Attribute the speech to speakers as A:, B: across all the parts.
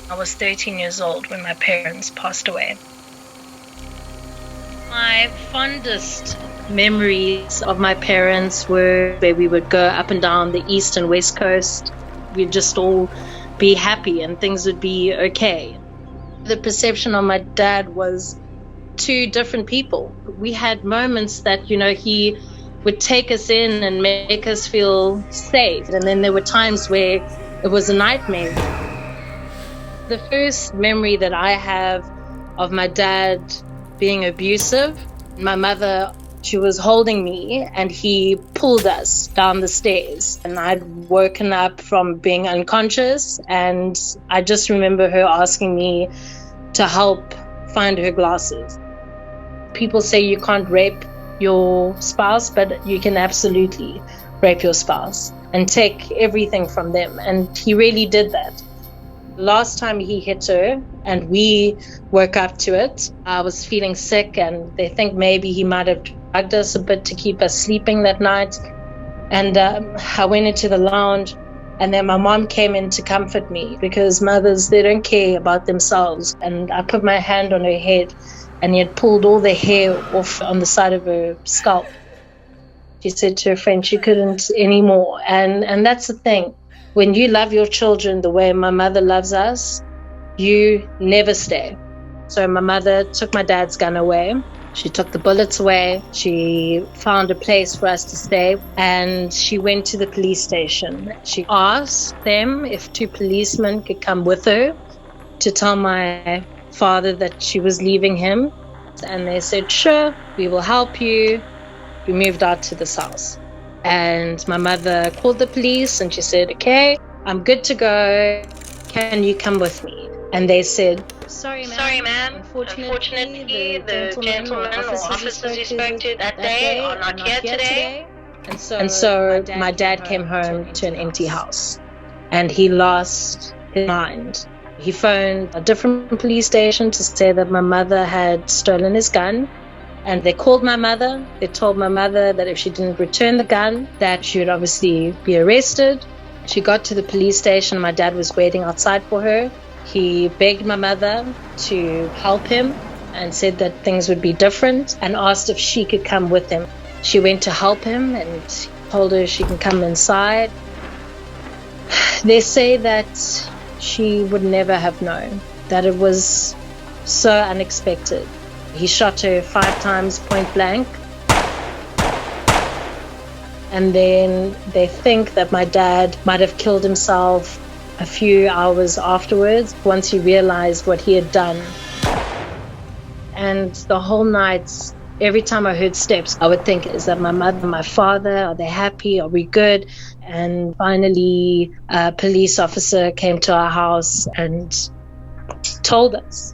A: I was 13 years old when my parents passed away. My fondest memories of my parents were where we would go up and down the east and west coast. We'd just all be happy and things would be okay. The perception of my dad was two different people. We had moments that, he would take us in and make us feel safe. And then there were times where it was a nightmare. The first memory that I have of my dad being abusive, my mother, she was holding me and he pulled us down the stairs. And I'd woken up from being unconscious, and I just remember her asking me to help find her glasses. People say you can't rape your spouse, but you can absolutely rape your spouse and take everything from them. And he really did that. Last time he hit her and we woke up to it, I was feeling sick and they think maybe he might have drugged us a bit to keep us sleeping that night. And I went into the lounge, and then my mom came in to comfort me because mothers, they don't care about themselves. And I put my hand on her head and he had pulled all the hair off on the side of her scalp. She said to her friend she couldn't anymore. And that's the thing. When you love your children the way my mother loves us, you never stay. So my mother took my dad's gun away. She took the bullets away. She found a place for us to stay, and she went to the police station. She asked them if two policemen could come with her to tell my father that she was leaving him. And they said, sure, we will help you. We moved out to this house. And my mother called the police and she said, okay, I'm good to go. Can you come with me? And they said, sorry, ma'am. Unfortunately, the gentlemen or officers you spoke to that day are not here today. And so my dad came home to an empty house and he lost his mind. He phoned a different police station to say that my mother had stolen his gun. And they called my mother. They told my mother that if she didn't return the gun, that she would obviously be arrested. She got to the police station. My dad was waiting outside for her. He begged my mother to help him and said that things would be different and asked if she could come with him. She went to help him and told her she can come inside. They say that she would never have known, that it was so unexpected. He shot her 5 times point blank. And then they think that my dad might have killed himself a few hours afterwards once he realized what he had done. And the whole night, every time I heard steps, I would think, is that my mother, my father? Are they happy? Are we good? And finally, a police officer came to our house and told us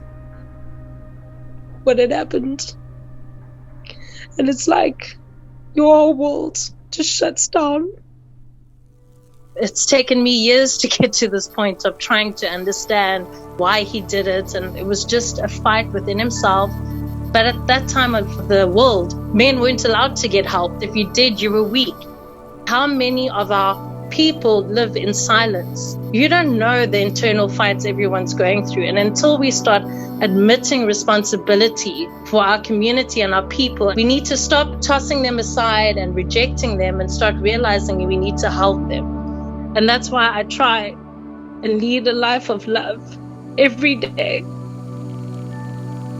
A: what had happened. And it's like your whole world just shuts down. It's taken me years to get to this point of trying to understand why he did it, and it was just a fight within himself. But at that time of the world, men weren't allowed to get help. If you did, you were weak. How many of our people live in silence? You don't know the internal fights everyone's going through. And until we start admitting responsibility for our community and our people, we need to stop tossing them aside and rejecting them and start realizing we need to help them. And that's why I try and lead a life of love every day.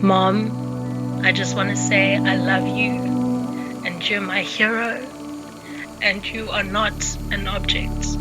A: Mom, I just want to say I love you, and you're my hero, and you are not an object.